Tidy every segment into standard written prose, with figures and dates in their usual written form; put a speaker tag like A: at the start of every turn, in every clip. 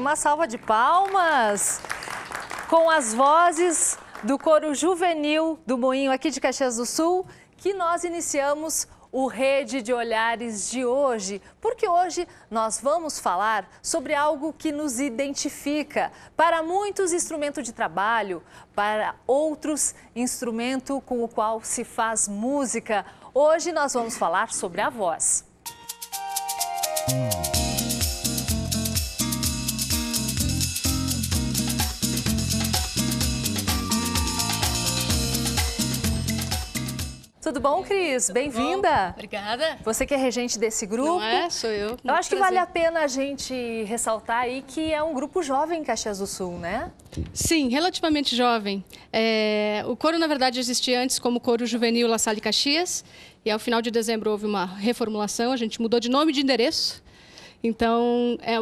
A: uma salva de palmas com as vozes do coro juvenil do Moinho aqui de Caxias do Sul, que nós iniciamos o Rede de Olhares de hoje, porque hoje nós vamos falar sobre algo que nos identifica. Para muitos, instrumento de trabalho, para outros, instrumento com o qual se faz música. Hoje nós vamos falar sobre a voz. Tudo bom, Cris? Bem-vinda.
B: Obrigada.
A: Você que é regente desse grupo.
B: Não é? Sou eu.
A: Eu acho que vale a pena a gente ressaltar aí que é um grupo jovem em Caxias do Sul, né?
B: Sim, relativamente jovem. O coro, na verdade, existia antes como Coro Juvenil La Salle Caxias. E ao final de dezembro houve uma reformulação, a gente mudou de nome e de endereço. Então, é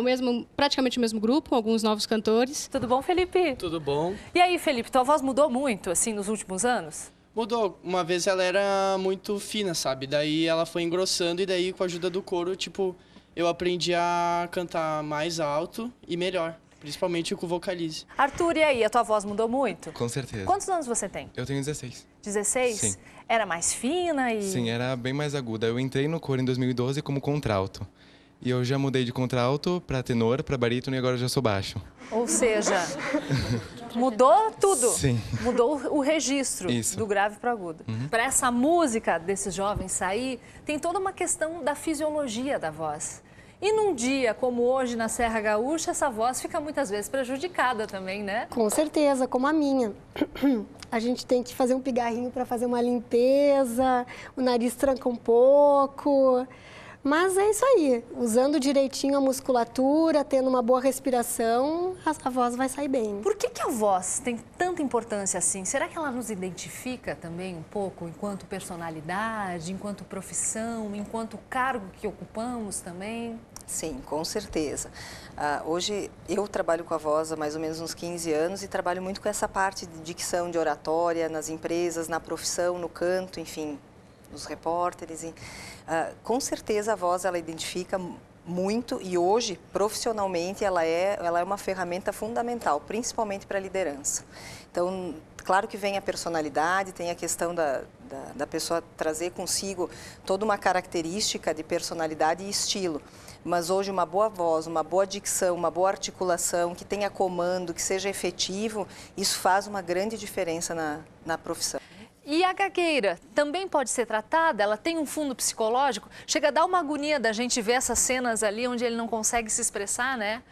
B: praticamente o mesmo grupo, alguns novos cantores.
A: Tudo bom, Felipe?
C: Tudo bom.
A: E aí, Felipe, tua voz mudou muito, assim, nos últimos anos?
C: Mudou. Uma vez ela era muito fina, sabe? Daí ela foi engrossando e daí com a ajuda do coro, tipo, eu aprendi a cantar mais alto e melhor. Principalmente com o vocalize.
A: Arthur, e aí, a tua voz mudou muito?
D: Com certeza.
A: Quantos anos você tem?
D: Eu tenho 16.
A: 16?
D: Sim.
A: Era mais fina e...
D: Sim, era bem mais aguda. Eu entrei no coro em 2012 como contralto. E eu já mudei de contralto para tenor, para barítono e agora eu já sou baixo.
A: Ou seja, mudou tudo.
D: Sim.
A: Mudou o registro
D: Isso.
A: do grave para agudo. Para essa música desses jovens sair, tem toda uma questão da fisiologia da voz. E num dia como hoje na Serra Gaúcha, essa voz fica muitas vezes prejudicada também, né?
E: Com certeza, como a minha. A gente tem que fazer um pigarrinho para fazer uma limpeza, o nariz tranca um pouco. Mas é isso aí, usando direitinho a musculatura, tendo uma boa respiração, a voz vai sair bem.
A: Por que a voz tem tanta importância assim? Será que ela nos identifica também um pouco enquanto personalidade, enquanto profissão, enquanto cargo que ocupamos também?
F: Sim, com certeza. Hoje eu trabalho com a voz há mais ou menos uns 15 anos e trabalho muito com essa parte de dicção, de oratória, nas empresas, na profissão, no canto, enfim, nos repórteres. Com certeza a voz ela identifica muito e hoje, profissionalmente, ela é uma ferramenta fundamental, principalmente para a liderança. Então, claro que vem a personalidade, tem a questão da pessoa trazer consigo toda uma característica de personalidade e estilo. Mas hoje uma boa voz, uma boa dicção, uma boa articulação, que tenha comando, que seja efetivo, isso faz uma grande diferença na profissão.
A: E a gagueira também pode ser tratada? Ela tem um fundo psicológico? Chega a dar uma agonia da gente ver essas cenas ali onde ele não consegue se expressar, né?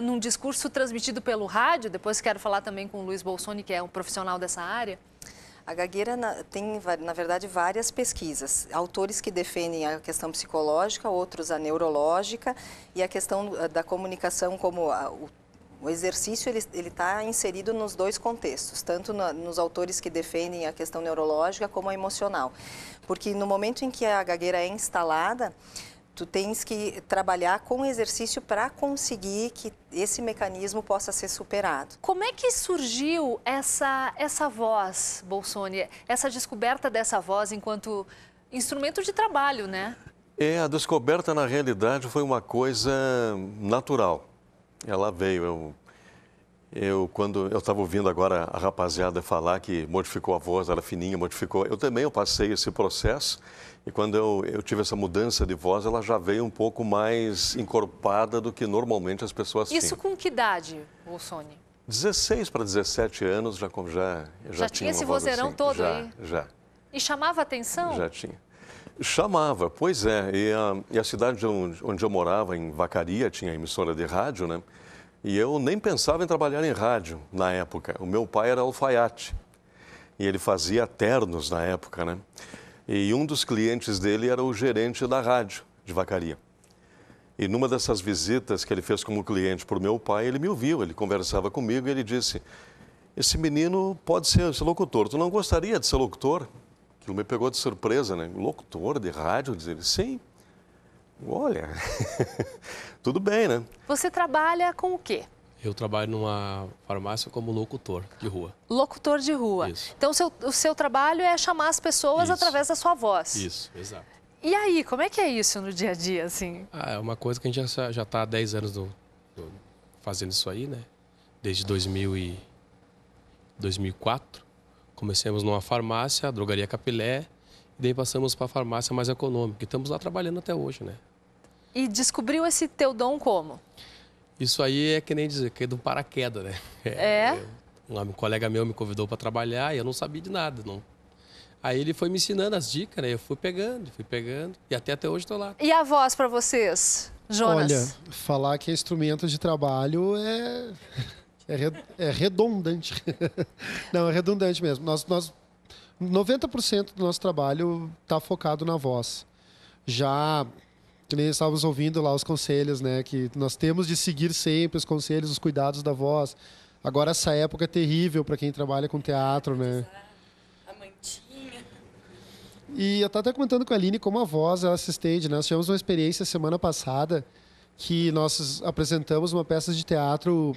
A: Num discurso transmitido pelo rádio, depois quero falar também com o Luiz Bolsoni, que é um profissional dessa área.
F: A gagueira tem, na verdade, várias pesquisas. Autores que defendem a questão psicológica, outros a neurológica e a questão da comunicação como o exercício ele está inserido nos dois contextos, tanto nos autores que defendem a questão neurológica como a emocional. Porque no momento em que a gagueira é instalada, tu tens que trabalhar com o exercício para conseguir que esse mecanismo possa ser superado.
A: Como é que surgiu essa voz, Bolsoni, essa descoberta dessa voz enquanto instrumento de trabalho, né?
G: A descoberta, na realidade, foi uma coisa natural. Ela veio, quando eu estava ouvindo agora a rapaziada falar que modificou a voz, era fininha, modificou. Eu passei esse processo e quando eu tive essa mudança de voz, ela já veio um pouco mais encorpada do que normalmente as pessoas tinham.
A: Isso com que idade, Bolsoni?
G: 16 para 17 anos já
A: tinha esse
G: uma voz
A: vozeirão
G: assim.
A: todo aí?
G: Já.
A: E chamava atenção?
G: Já tinha. Chamava, pois é. E a cidade onde eu morava, em Vacaria, tinha emissora de rádio, né? E eu nem pensava em trabalhar em rádio na época. O meu pai era alfaiate e ele fazia ternos na época, né? E um dos clientes dele era o gerente da rádio de Vacaria. E numa dessas visitas que ele fez como cliente para o meu pai, ele me ouviu, ele conversava comigo e ele disse: esse menino pode ser locutor, tu não gostaria de ser locutor? Aquilo me pegou de surpresa, né? Locutor de rádio? Diz ele, sim. Olha, tudo bem, né?
A: Você trabalha com o quê?
H: Eu trabalho numa farmácia como locutor de rua.
A: Locutor de rua.
H: Isso.
A: Então, o seu trabalho é chamar as pessoas
H: Isso.
A: através da sua voz.
H: Isso, exato.
A: E aí, como é que é isso no dia a dia, assim?
H: É uma coisa que a gente já está há 10 anos fazendo isso aí, né? Desde 2004. Comecemos numa farmácia, a Drogaria Capilé, e daí passamos para a farmácia mais econômica. E estamos lá trabalhando até hoje, né?
A: E descobriu esse teu dom como?
H: Isso aí é que nem dizer, que é do paraquedas, né? Um colega meu me convidou para trabalhar e eu não sabia de nada, não. Aí ele foi me ensinando as dicas, né? Eu fui pegando, e até hoje estou lá.
A: E a voz para vocês, Jonas?
I: Olha, falar que é instrumento de trabalho é redundante. Não, é redundante mesmo. 90% do nosso trabalho está focado na voz. Já, que nem estávamos ouvindo lá os conselhos, né? Que nós temos de seguir sempre os conselhos, os cuidados da voz. Agora, essa época é terrível para quem trabalha com teatro, né?
J: A mantinha.
I: E eu estava até comentando com a Aline como a voz é assistente, né? Nós tivemos uma experiência semana passada que nós apresentamos uma peça de teatro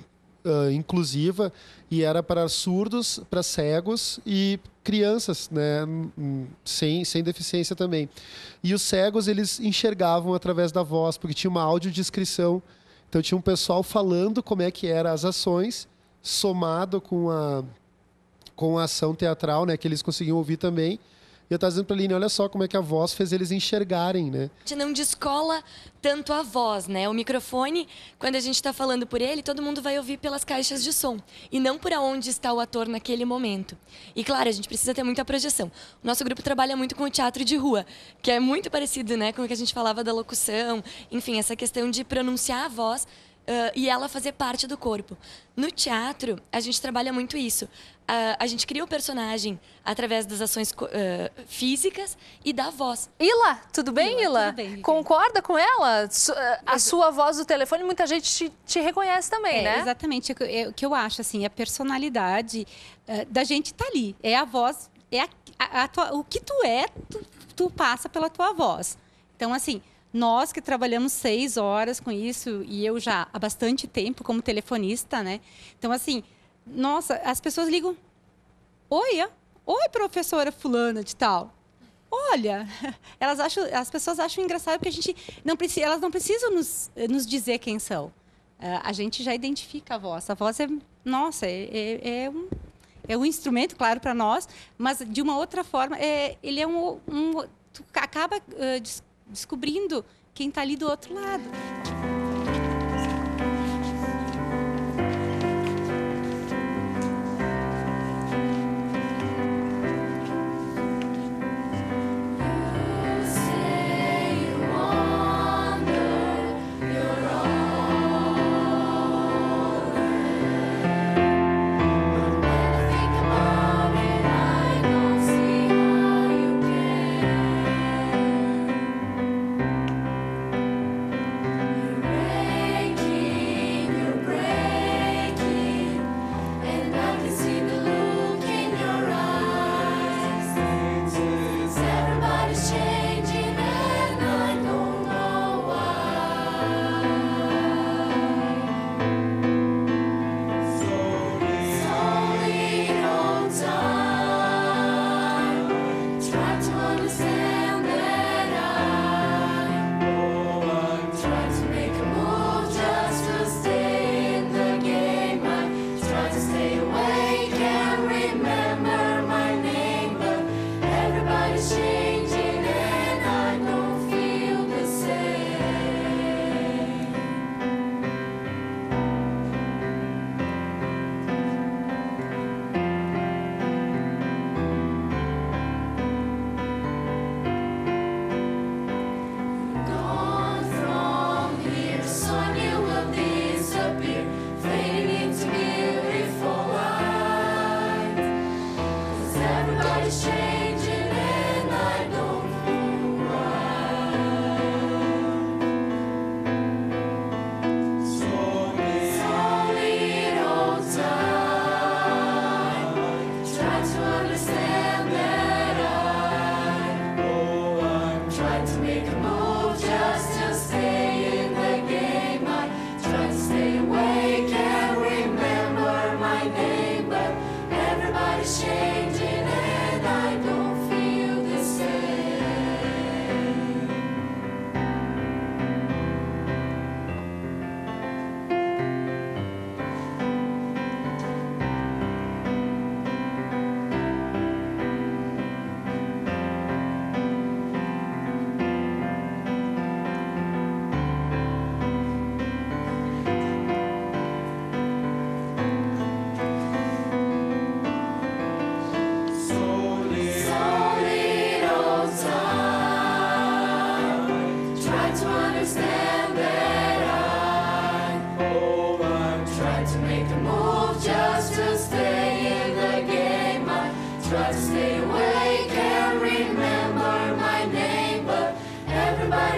I: inclusiva e era para surdos, para cegos e crianças, né, sem deficiência também. E os cegos, eles enxergavam através da voz, porque tinha uma audiodescrição. Então tinha um pessoal falando como é que eram as ações, somado com a ação teatral, né, que eles conseguiam ouvir também. E eu estava dizendo para a Aline, olha só como é que a voz fez eles enxergarem, né?
J: A gente não descola tanto a voz, né? O microfone, quando a gente está falando por ele, todo mundo vai ouvir pelas caixas de som. E não por onde está o ator naquele momento. E claro, a gente precisa ter muita projeção. O nosso grupo trabalha muito com o teatro de rua, que é muito parecido, né, com o que a gente falava da locução. Enfim, essa questão de pronunciar a voz e ela fazer parte do corpo. No teatro, a gente trabalha muito isso. A gente cria o personagem através das ações físicas e da voz.
A: Ila, tudo bem, Ila?
K: Tudo bem,
A: concorda com ela? A sua voz do telefone, muita gente te reconhece também, né?
K: Exatamente. O que eu acho, assim, a personalidade da gente tá ali. É a voz, o que tu é, tu passa pela tua voz. Então, assim, nós que trabalhamos 6 horas com isso, e eu já há bastante tempo como telefonista, né? Então, assim, nossa, as pessoas ligam, oi, professora fulana de tal. Olha, as pessoas acham engraçado porque elas não precisam nos dizer quem são. A gente já identifica a voz. A voz é um instrumento, claro, para nós, mas de uma outra forma, ele é tu acaba descobrindo quem está ali do outro lado.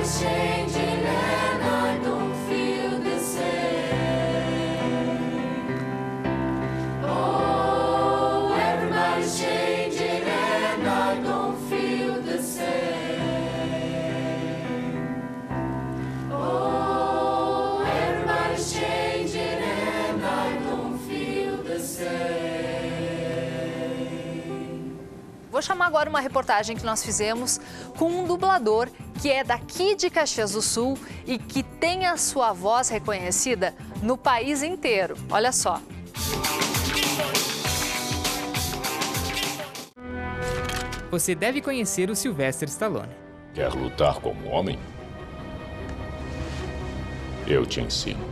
L: Everybody's changing and I don't feel the same. Oh, everybody's changing and I don't feel the same. Oh, everybody's changing and I don't feel the same.
A: Vou chamar agora uma reportagem que nós fizemos com um dublador que é daqui de Caxias do Sul e que tem a sua voz reconhecida no país inteiro. Olha só.
M: Você deve conhecer o Sylvester Stallone.
N: Quer lutar como homem? Eu te ensino.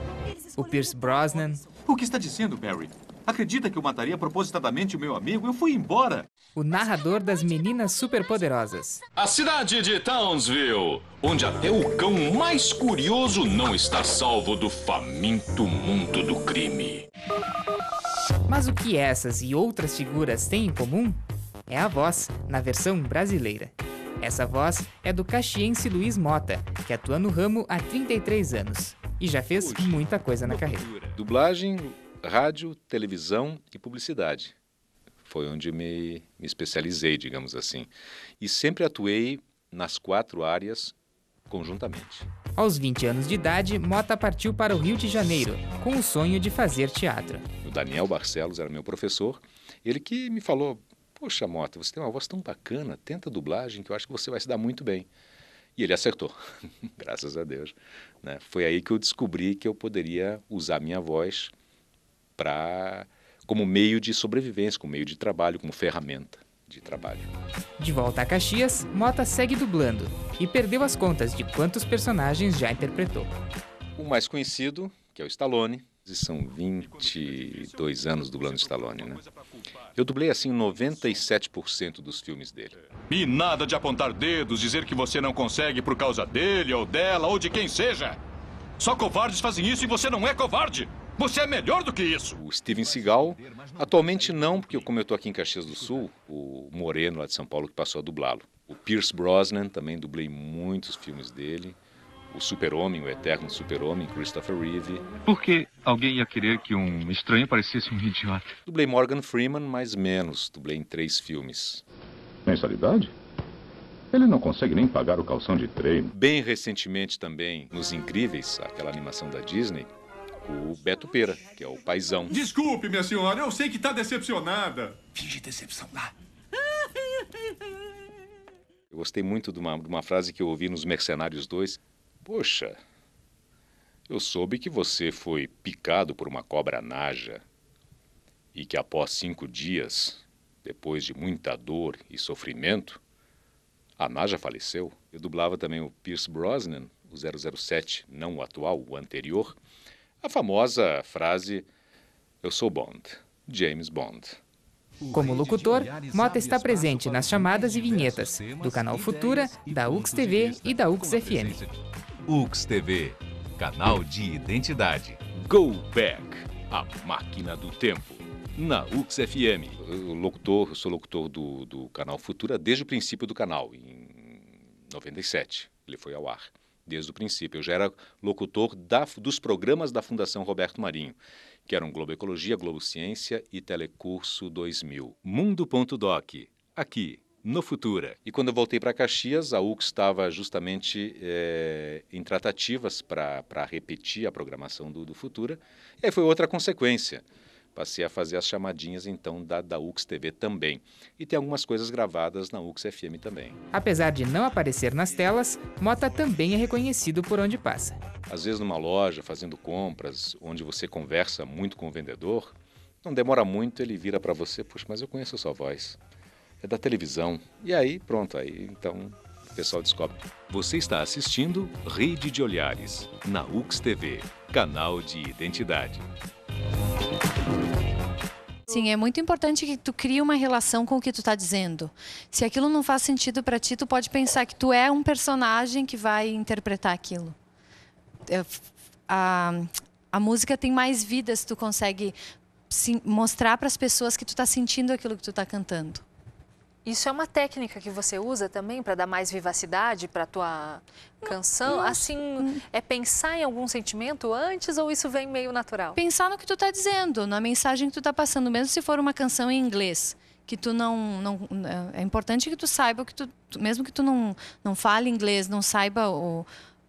M: O Pierce Brosnan.
O: O que está dizendo, Barry? Acredita que eu mataria propositadamente o meu amigo? Eu fui embora.
M: O narrador das Meninas Superpoderosas.
N: A cidade de Townsville, onde até o cão mais curioso não está salvo do faminto mundo do crime.
M: Mas o que essas e outras figuras têm em comum é a voz, na versão brasileira. Essa voz é do caxiense Luiz Mota, que atua no ramo há 33 anos e já fez muita coisa na carreira.
P: Dublagem, rádio, televisão e publicidade. Foi onde me especializei, digamos assim. E sempre atuei nas 4 áreas conjuntamente.
M: Aos 20 anos de idade, Mota partiu para o Rio de Janeiro, com o sonho de fazer teatro.
P: O Daniel Barcelos era meu professor, ele que me falou: poxa, Mota, você tem uma voz tão bacana, tenta dublagem que eu acho que você vai se dar muito bem. E ele acertou, graças a Deus. Né? Foi aí que eu descobri que eu poderia usar minha voz como meio de sobrevivência, como meio de trabalho, como ferramenta de trabalho.
M: De volta a Caxias, Mota segue dublando e perdeu as contas de quantos personagens já interpretou.
P: O mais conhecido, que é o Stallone, e são 22 anos dublando Stallone, né? Eu dublei assim 97% dos filmes dele.
O: E nada de apontar dedos, dizer que você não consegue por causa dele ou dela ou de quem seja. Só covardes fazem isso e você não é covarde. Você é melhor do que isso.
P: O Steven Seagal, atualmente não, porque como eu estou aqui em Caxias do Sul, o Moreno lá de São Paulo que passou a dublá-lo. O Pierce Brosnan, também dublei muitos filmes dele. O Super-Homem, o eterno Super-Homem, Christopher Reeve.
Q: Por que alguém ia querer que um estranho parecesse um idiota?
P: Dublei Morgan Freeman, mais menos. Dublei em 3 filmes.
N: Mensalidade? Ele não consegue nem pagar o calção de treino.
P: Bem recentemente também, nos Incríveis, aquela animação da Disney, o Beto Pera, que é o paizão.
O: Desculpe, minha senhora, eu sei que está decepcionada.
Q: Finge decepção lá.
P: Eu gostei muito de uma frase que eu ouvi nos Mercenários 2. Poxa, eu soube que você foi picado por uma cobra naja e que após 5 dias, depois de muita dor e sofrimento, a naja faleceu. Eu dublava também o Pierce Brosnan, o 007, não o atual, o anterior. A famosa frase, eu sou Bond, James Bond.
M: Como locutor, Mota está presente nas chamadas e vinhetas do canal Futura, da UX TV e da UX FM.
R: UX TV, canal de identidade.
P: Go Back, a máquina do tempo, na UX FM. Eu sou locutor do canal Futura desde o princípio do canal, em 97, ele foi ao ar. Desde o princípio, eu já era locutor dos programas da Fundação Roberto Marinho, que eram Globo Ecologia, Globo Ciência e Telecurso 2000. Mundo.doc, aqui, no Futura. E quando eu voltei para Caxias, a UX estava justamente em tratativas para repetir a programação do Futura. E aí foi outra consequência. Passei a fazer as chamadinhas, então, da UX TV também. E tem algumas coisas gravadas na UX FM também.
M: Apesar de não aparecer nas telas, Mota também é reconhecido por onde passa.
P: Às vezes numa loja, fazendo compras, onde você conversa muito com o vendedor, não demora muito, ele vira para você, puxa, mas eu conheço a sua voz. É da televisão. E aí, pronto, aí então o pessoal descobre.
R: Você está assistindo Rede de Olhares, na UX TV, canal de identidade.
S: Sim, é muito importante que tu crie uma relação com o que tu tá dizendo. Se aquilo não faz sentido para ti, tu pode pensar que tu é um personagem que vai interpretar aquilo. A música tem mais vida se tu consegue mostrar para as pessoas que tu tá sentindo aquilo que tu tá cantando.
A: Isso é uma técnica que você usa também para dar mais vivacidade para a tua canção? Assim, é pensar em algum sentimento antes ou isso vem meio natural?
S: Pensar no que tu tá dizendo, na mensagem que tu tá passando, mesmo se for uma canção em inglês, que tu não é importante que tu saiba que mesmo que tu não fale inglês, não saiba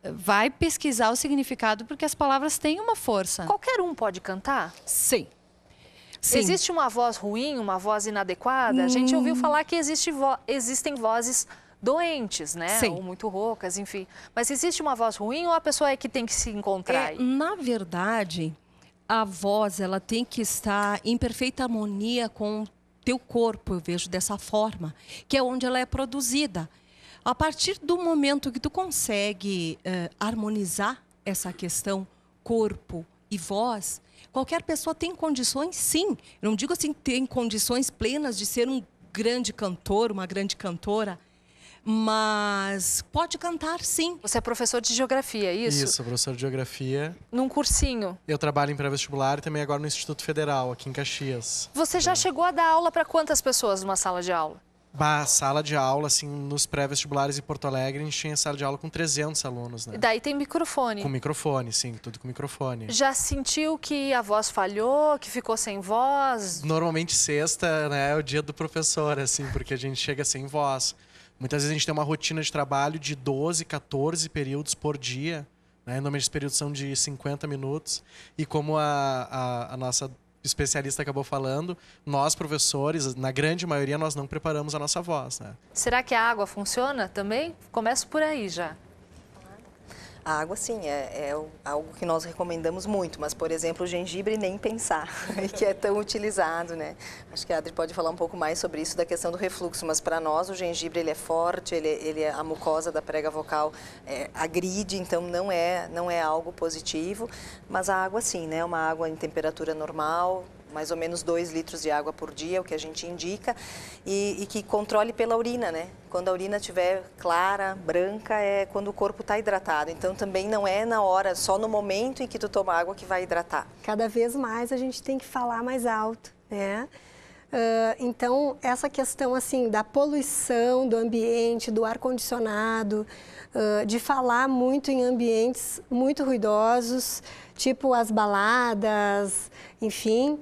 S: vai pesquisar o significado, porque as palavras têm uma força.
A: Qualquer um pode cantar?
T: Sim. Sim.
A: Existe uma voz ruim, uma voz inadequada? A gente ouviu falar que existem vozes doentes, né?
T: Sim.
A: Ou muito roucas, enfim. Mas existe uma voz ruim ou a pessoa é que tem que se encontrar?
T: Na verdade, a voz ela tem que estar em perfeita harmonia com o teu corpo, eu vejo dessa forma, que é onde ela é produzida. A partir do momento que tu consegue harmonizar essa questão corpo e voz, qualquer pessoa tem condições, sim. Eu não digo assim, tem condições plenas de ser um grande cantor, uma grande cantora, mas pode cantar, sim.
A: Você é professor de geografia, é isso?
I: Isso, professor de geografia.
A: Num cursinho?
I: Eu trabalho em pré-vestibular e também agora no Instituto Federal, aqui em Caxias.
A: Você já chegou a dar aula para quantas pessoas numa sala de aula?
I: Sala de aula, assim, nos pré-vestibulares em Porto Alegre, a gente tinha sala de aula com 300 alunos, né?
A: E daí tem microfone?
I: Com microfone, sim, tudo com microfone.
A: Já sentiu que a voz falhou, que ficou sem voz?
I: Normalmente sexta, né, é o dia do professor, assim, porque a gente chega sem voz. Muitas vezes a gente tem uma rotina de trabalho de 12, 14 períodos por dia, né? Normalmente os períodos são de 50 minutos. E como a nossa especialista acabou falando, nós, professores, na grande maioria, nós não preparamos a nossa voz, né?
A: Será que a água funciona também? Começo por aí já.
F: A água, sim, é algo que nós recomendamos muito, mas, por exemplo, o gengibre nem pensar, que é tão utilizado, né? Acho que a Adri pode falar um pouco mais sobre isso, da questão do refluxo, mas para nós o gengibre ele é forte, a mucosa da prega vocal agride, então não é algo positivo, mas a água, sim, né? Uma água em temperatura normal, mais ou menos 2 litros de água por dia, é o que a gente indica, e que controle pela urina, né? Quando a urina estiver clara, branca, é quando o corpo está hidratado. Então, também não é na hora, só no momento em que tu toma água que vai hidratar.
E: Cada vez mais a gente tem que falar mais alto, né? Então, essa questão, assim, da poluição do ambiente, do ar-condicionado, de falar muito em ambientes muito ruidosos, tipo as baladas, enfim,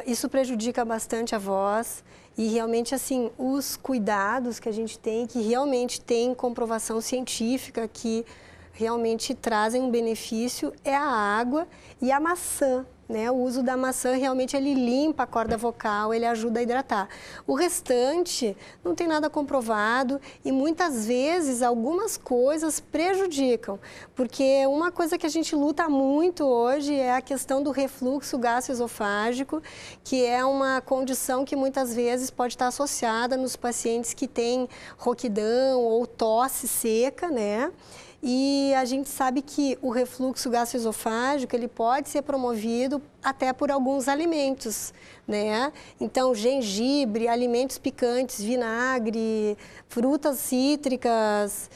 E: isso prejudica bastante a voz. E realmente, assim, os cuidados que a gente tem, que realmente tem comprovação científica, que realmente trazem um benefício, é a água e a maçã, né? O uso da maçã realmente ele limpa a corda vocal, ele ajuda a hidratar. O restante não tem nada comprovado e muitas vezes algumas coisas prejudicam, porque uma coisa que a gente luta muito hoje é a questão do refluxo gastroesofágico, que é uma condição que muitas vezes pode estar associada nos pacientes que têm rouquidão ou tosse seca, né? E a gente sabe que o refluxo gastroesofágico ele pode ser promovido até por alguns alimentos, né? Então, gengibre, alimentos picantes, vinagre, frutas cítricas,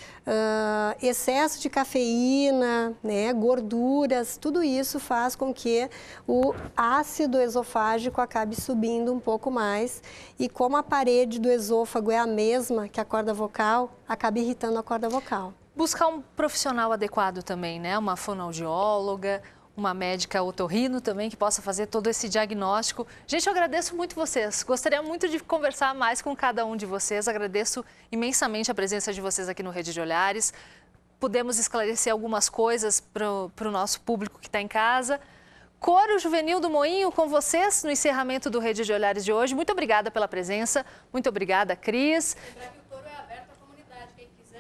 E: excesso de cafeína, né? Gorduras, tudo isso faz com que o ácido esofágico acabe subindo um pouco mais e como a parede do esôfago é a mesma que a corda vocal, acaba irritando a corda vocal.
A: Buscar um profissional adequado também, né? Uma fonoaudióloga, uma médica otorrino também que possa fazer todo esse diagnóstico. Gente, eu agradeço muito vocês. Gostaria muito de conversar mais com cada um de vocês. Agradeço imensamente a presença de vocês aqui no Rede de Olhares. Pudemos esclarecer algumas coisas para o nosso público que está em casa. Coro Juvenil do Moinho com vocês no encerramento do Rede de Olhares de hoje. Muito obrigada pela presença. Muito obrigada, Cris.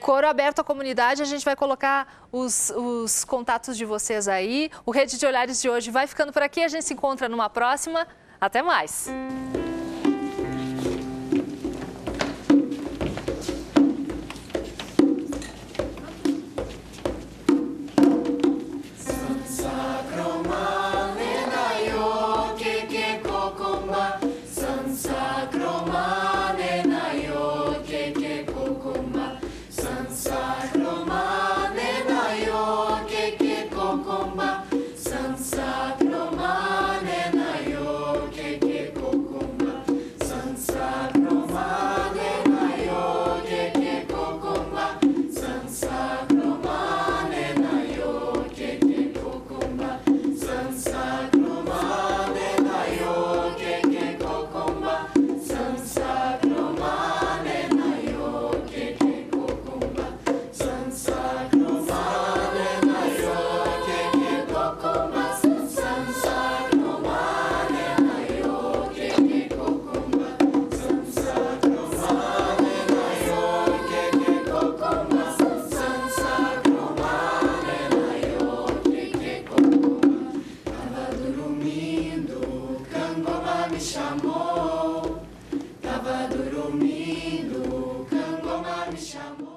A: Coro aberto à comunidade, a gente vai colocar os contatos de vocês aí. O Rede de Olhares de hoje vai ficando por aqui, a gente se encontra numa próxima. Até mais!
L: Sansa Kromane na yo ke kokumba me chamou. Tava dormindo, Cangomar me chamou.